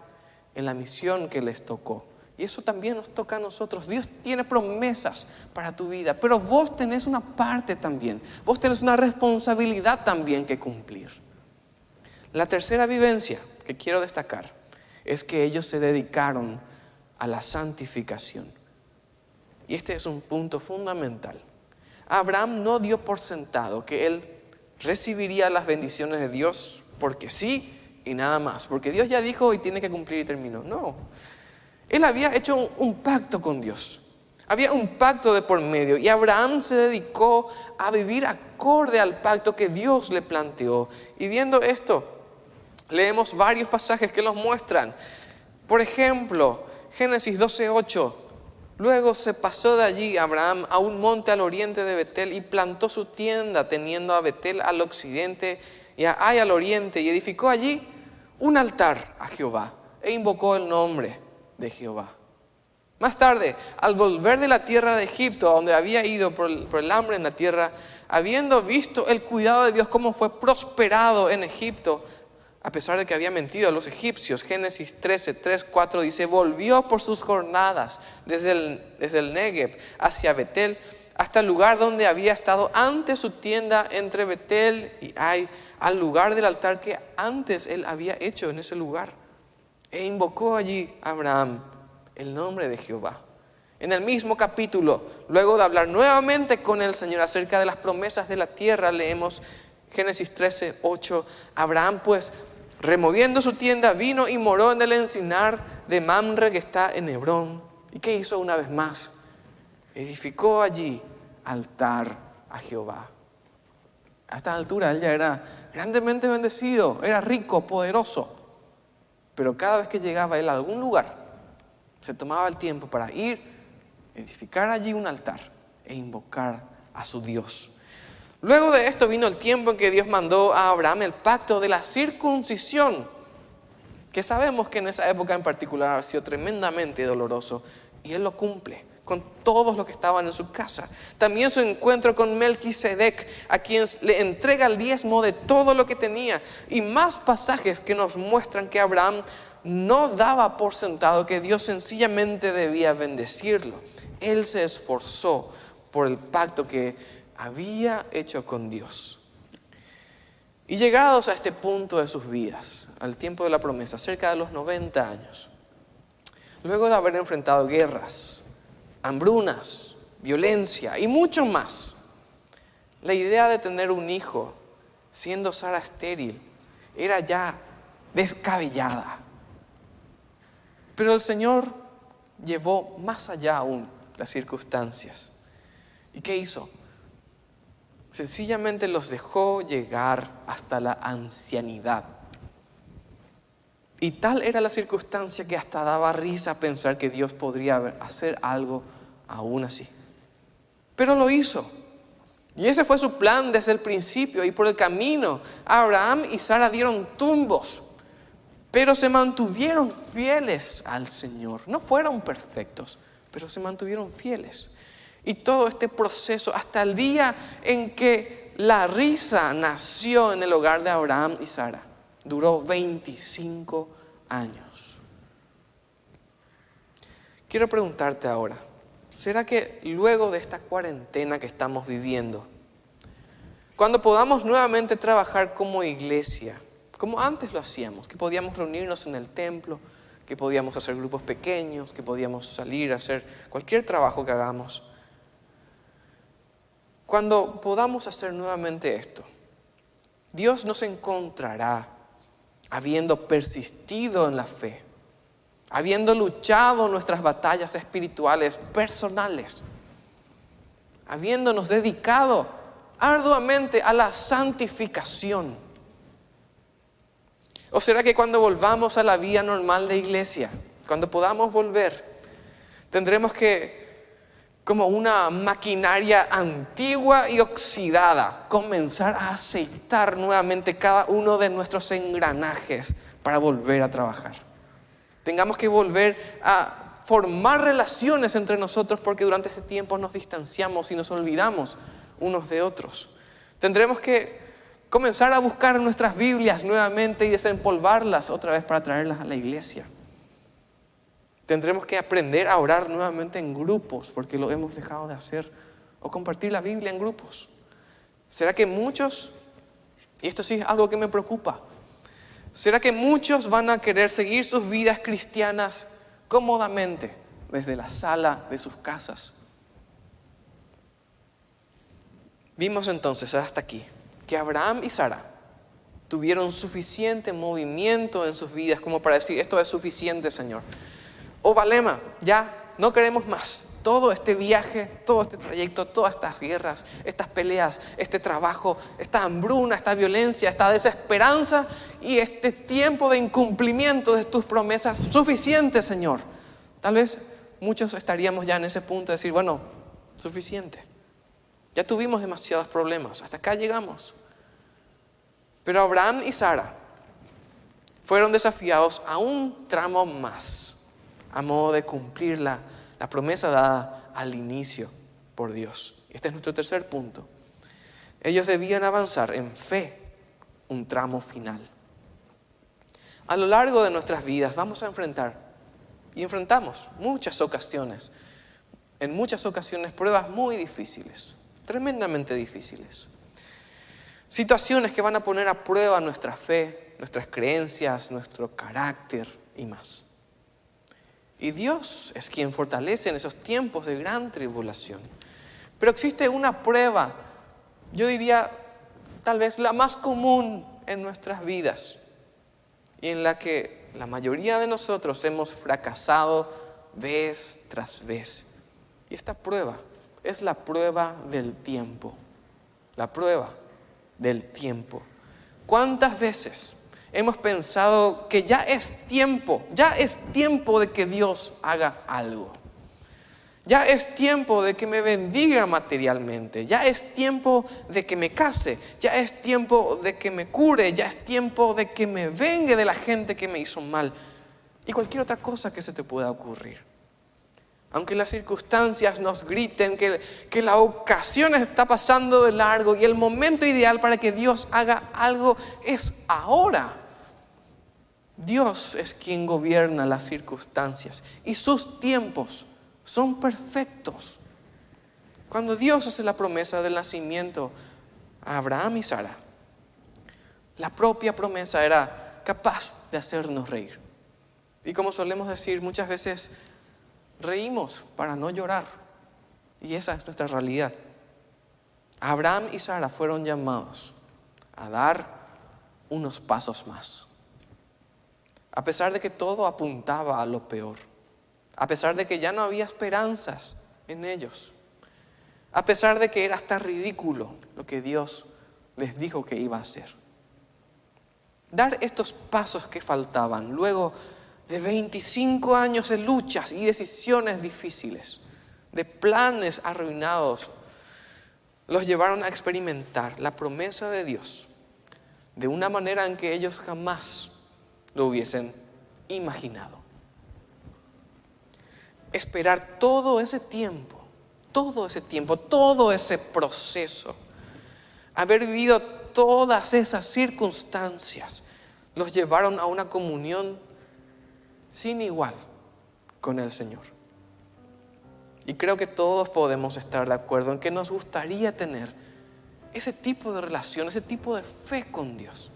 en la misión que les tocó. Y eso también nos toca a nosotros. Dios tiene promesas para tu vida, pero vos tenés una parte también. Vos tenés una responsabilidad también que cumplir. La tercera vivencia que quiero destacar es que ellos se dedicaron a la santificación. Y este es un punto fundamental. Abraham no dio por sentado que él recibiría las bendiciones de Dios porque sí y nada más, porque Dios ya dijo y tiene que cumplir y terminó. No, él había hecho un pacto con Dios. Había un pacto de por medio y Abraham se dedicó a vivir acorde al pacto que Dios le planteó. Y viendo esto, leemos varios pasajes que los muestran. Por ejemplo, Génesis 12:8. Luego se pasó de allí Abraham a un monte al oriente de Betel y plantó su tienda, teniendo a Betel al occidente y a Ai al oriente, y edificó allí un altar a Jehová e invocó el nombre de Jehová. Más tarde, al volver de la tierra de Egipto, a donde había ido por el hambre en la tierra, habiendo visto el cuidado de Dios, cómo fue prosperado en Egipto, a pesar de que había mentido a los egipcios. Génesis 13:3-4 dice: volvió por sus jornadas desde el Negev hacia Betel, hasta el lugar donde había estado antes su tienda entre Betel y Ai, al lugar del altar que antes él había hecho en ese lugar. E invocó allí Abraham el nombre de Jehová. En el mismo capítulo, luego de hablar nuevamente con el Señor acerca de las promesas de la tierra, leemos Génesis 13:8. Abraham pues, removiendo su tienda, vino y moró en el encinar de Mamre que está en Hebrón. ¿Y qué hizo una vez más? Edificó allí altar a Jehová. A esta altura él ya era grandemente bendecido, era rico, poderoso. Pero cada vez que llegaba él a algún lugar, se tomaba el tiempo para ir, edificar allí un altar e invocar a su Dios. Luego de esto vino el tiempo en que Dios mandó a Abraham el pacto de la circuncisión, que sabemos que en esa época en particular ha sido tremendamente doloroso, y él lo cumple con todos los que estaban en su casa. También su encuentro con Melquisedec, a quien le entrega el diezmo de todo lo que tenía, y más pasajes que nos muestran que Abraham no daba por sentado que Dios sencillamente debía bendecirlo. Él se esforzó por el pacto que había hecho con Dios. Y llegados a este punto de sus vidas, al tiempo de la promesa, cerca de los 90 años, luego de haber enfrentado guerras, hambrunas, violencia y mucho más, la idea de tener un hijo, siendo Sara estéril, era ya descabellada. Pero el Señor llevó más allá aún las circunstancias. ¿Y qué hizo? Sencillamente los dejó llegar hasta la ancianidad. Y tal era la circunstancia que hasta daba risa pensar que Dios podría hacer algo aún así. Pero lo hizo. Y ese fue su plan desde el principio. Y por el camino, Abraham y Sara dieron tumbos, pero se mantuvieron fieles al Señor. No fueron perfectos, pero se mantuvieron fieles. Y todo este proceso, hasta el día en que la risa nació en el hogar de Abraham y Sara, duró 25 años. Quiero preguntarte ahora, ¿será que luego de esta cuarentena que estamos viviendo, cuando podamos nuevamente trabajar como iglesia, como antes lo hacíamos, que podíamos reunirnos en el templo, que podíamos hacer grupos pequeños, que podíamos salir a hacer cualquier trabajo que hagamos, cuando podamos hacer nuevamente esto, Dios nos encontrará habiendo persistido en la fe, habiendo luchado nuestras batallas espirituales personales, habiéndonos dedicado arduamente a la santificación? ¿O será que cuando volvamos a la vida normal de iglesia, cuando podamos volver, tendremos que, como una maquinaria antigua y oxidada, comenzar a aceitar nuevamente cada uno de nuestros engranajes para volver a trabajar? Tengamos que volver a formar relaciones entre nosotros porque durante este tiempo nos distanciamos y nos olvidamos unos de otros. Tendremos que comenzar a buscar nuestras Biblias nuevamente y desempolvarlas otra vez para traerlas a la iglesia. Tendremos que aprender a orar nuevamente en grupos porque lo hemos dejado de hacer, o compartir la Biblia en grupos. ¿Será que muchos, y esto sí es algo que me preocupa, será que muchos van a querer seguir sus vidas cristianas cómodamente desde la sala de sus casas? Vimos entonces hasta aquí que Abraham y Sara tuvieron suficiente movimiento en sus vidas como para decir, esto es suficiente, Señor. O Valema, ya no queremos más. Todo este viaje, todo este trayecto, todas estas guerras, estas peleas, este trabajo, esta hambruna, esta violencia, esta desesperanza y este tiempo de incumplimiento de tus promesas, suficiente, Señor. Tal vez muchos estaríamos ya en ese punto de decir, bueno, suficiente. Ya tuvimos demasiados problemas, hasta acá llegamos. Pero Abraham y Sara fueron desafiados a un tramo más, a modo de cumplir la promesa dada al inicio por Dios. Este es nuestro tercer punto. Ellos debían avanzar en fe un tramo final. A lo largo de nuestras vidas vamos a enfrentar, y enfrentamos muchas ocasiones, en muchas ocasiones pruebas muy difíciles, tremendamente difíciles. Situaciones que van a poner a prueba nuestra fe, nuestras creencias, nuestro carácter y más. Y Dios es quien fortalece en esos tiempos de gran tribulación. Pero existe una prueba, yo diría tal vez la más común en nuestras vidas y en la que la mayoría de nosotros hemos fracasado vez tras vez. Y esta prueba es la prueba del tiempo. La prueba del tiempo. ¿Cuántas veces hemos pensado que ya es tiempo de que Dios haga algo? Ya es tiempo de que me bendiga materialmente, ya es tiempo de que me case, ya es tiempo de que me cure, ya es tiempo de que me vengue de la gente que me hizo mal y cualquier otra cosa que se te pueda ocurrir. Aunque las circunstancias nos griten que la ocasión está pasando de largo y el momento ideal para que Dios haga algo es ahora. Dios es quien gobierna las circunstancias y sus tiempos son perfectos. Cuando Dios hace la promesa del nacimiento a Abraham y Sara, la propia promesa era capaz de hacernos reír. Y como solemos decir muchas veces, reímos para no llorar. Y esa es nuestra realidad. Abraham y Sara fueron llamados a dar unos pasos más. A pesar de que todo apuntaba a lo peor. A pesar de que ya no había esperanzas en ellos. A pesar de que era hasta ridículo lo que Dios les dijo que iba a hacer. Dar estos pasos que faltaban luego de 25 años de luchas y decisiones difíciles, de planes arruinados, los llevaron a experimentar la promesa de Dios de una manera en que ellos jamás lo hubiesen imaginado. Esperar todo ese tiempo, todo ese proceso, haber vivido todas esas circunstancias, los llevaron a una comunión sin igual con el Señor. Y creo que todos podemos estar de acuerdo en que nos gustaría tener ese tipo de relación, ese tipo de fe con Dios,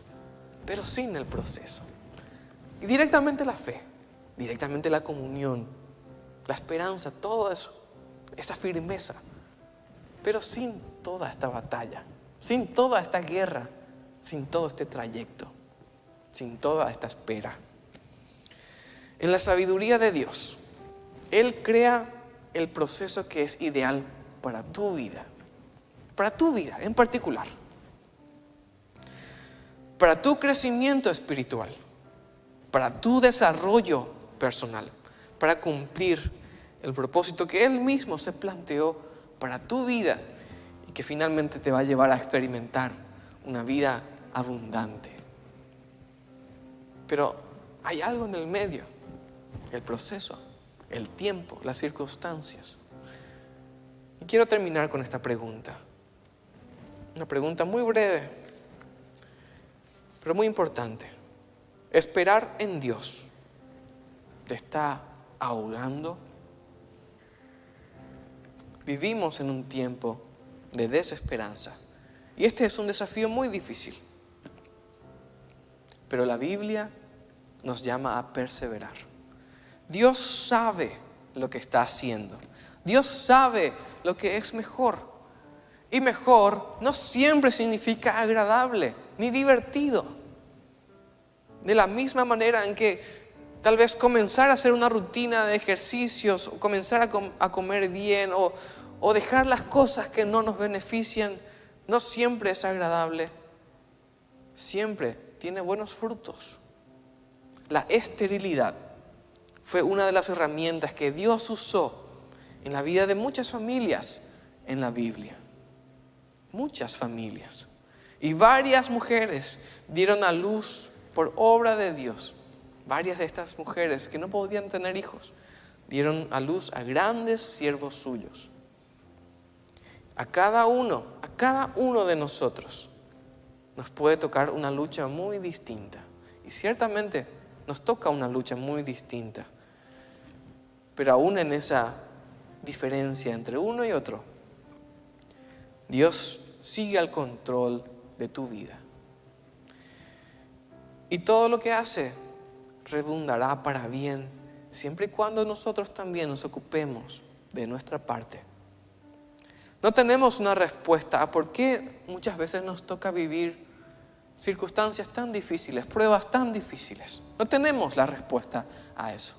pero sin el proceso. Y directamente la fe, directamente la comunión, la esperanza, todo eso, esa firmeza, pero sin toda esta batalla, sin toda esta guerra, sin todo este trayecto, sin toda esta espera. En la sabiduría de Dios, Él crea el proceso que es ideal para tu vida en particular, para tu crecimiento espiritual, para tu desarrollo personal, para cumplir el propósito que Él mismo se planteó para tu vida y que finalmente te va a llevar a experimentar una vida abundante. Pero hay algo en el medio, el proceso, el tiempo, las circunstancias. Y quiero terminar con esta pregunta. Una pregunta muy breve, pero muy importante. ¿Esperar en Dios te está ahogando? Vivimos en un tiempo de desesperanza y este es un desafío muy difícil. Pero la Biblia nos llama a perseverar. Dios sabe lo que está haciendo. Dios sabe lo que es mejor. Y mejor no siempre significa agradable ni divertido. De la misma manera en que tal vez comenzar a hacer una rutina de ejercicios, o comenzar a comer bien, o dejar las cosas que no nos benefician, no siempre es agradable. Siempre tiene buenos frutos. La esterilidad fue una de las herramientas que Dios usó en la vida de muchas familias en la Biblia. Muchas familias. Y varias mujeres dieron a luz por obra de Dios. Varias de estas mujeres que no podían tener hijos dieron a luz a grandes siervos suyos. A cada uno de nosotros nos puede tocar una lucha muy distinta. Y ciertamente nos toca una lucha muy distinta. Pero aún en esa diferencia entre uno y otro, Dios sigue al control de tu vida. Y todo lo que hace redundará para bien, siempre y cuando nosotros también nos ocupemos de nuestra parte. No tenemos una respuesta a por qué muchas veces nos toca vivir circunstancias tan difíciles, pruebas tan difíciles. No tenemos la respuesta a eso.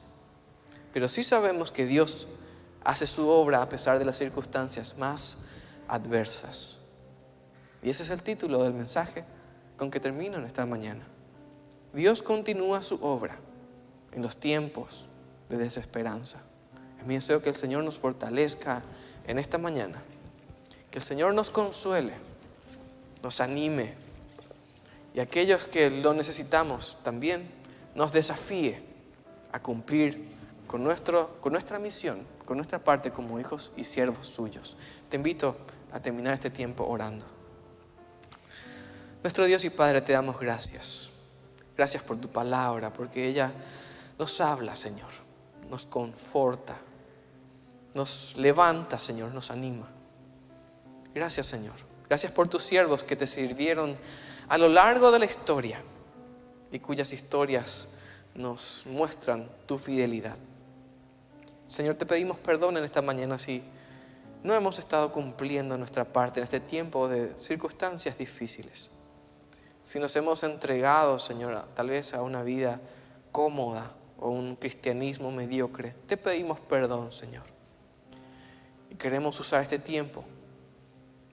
Pero sí sabemos que Dios hace su obra a pesar de las circunstancias más adversas. Y ese es el título del mensaje con que termino en esta mañana. Dios continúa su obra en los tiempos de desesperanza. Es mi deseo que el Señor nos fortalezca en esta mañana. Que el Señor nos consuele, nos anime. Y aquellos que lo necesitamos también nos desafíe a cumplir con nuestra misión, con nuestra parte como hijos y siervos suyos. Te invito a terminar este tiempo orando. Nuestro Dios y Padre, te damos gracias. Gracias por tu palabra, porque ella nos habla, Señor, nos conforta, nos levanta, Señor, nos anima. Gracias, Señor. Gracias por tus siervos que te sirvieron a lo largo de la historia y cuyas historias nos muestran tu fidelidad. Señor, te pedimos perdón en esta mañana si no hemos estado cumpliendo nuestra parte en este tiempo de circunstancias difíciles. Si nos hemos entregado, Señor, tal vez a una vida cómoda o un cristianismo mediocre, te pedimos perdón, Señor. Y queremos usar este tiempo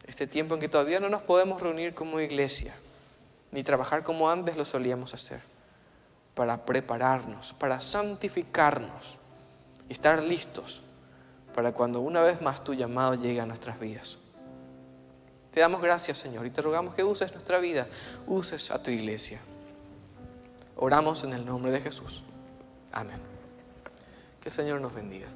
en que todavía no nos podemos reunir como iglesia, ni trabajar como antes lo solíamos hacer, para prepararnos, para santificarnos y estar listos para cuando una vez más tu llamado llegue a nuestras vidas. Te damos gracias, Señor, y te rogamos que uses nuestra vida, uses a tu iglesia. Oramos en el nombre de Jesús. Amén. Que el Señor nos bendiga.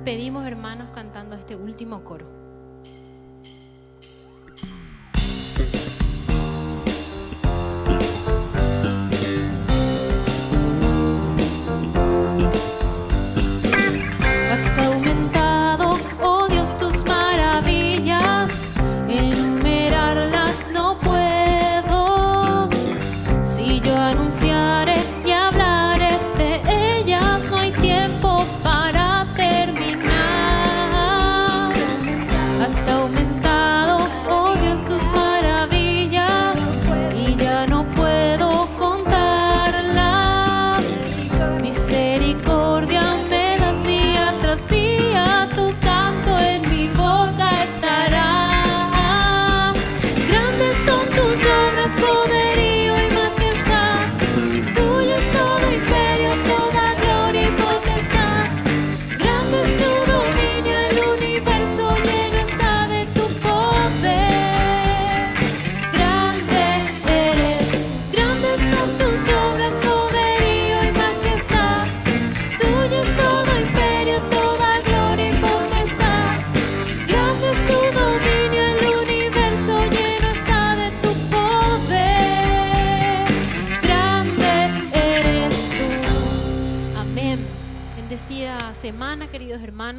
Despedimos, hermanos, cantando este último coro. Has aumentado, oh Dios, tus maravillas, enumerarlas no puedo. Si yo anunciaré y hablaré de ellas, no hay tiempo para terminar.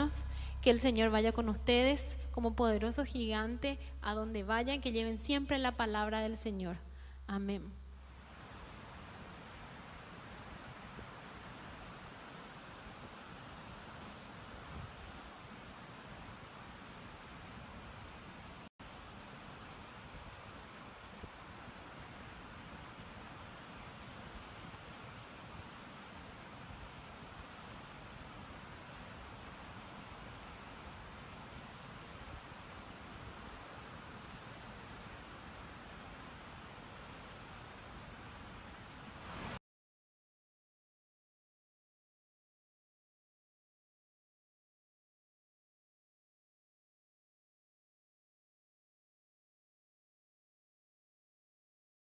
hermanos. Que el Señor vaya con ustedes como poderoso gigante a donde vayan, que lleven siempre la palabra del Señor. Amén.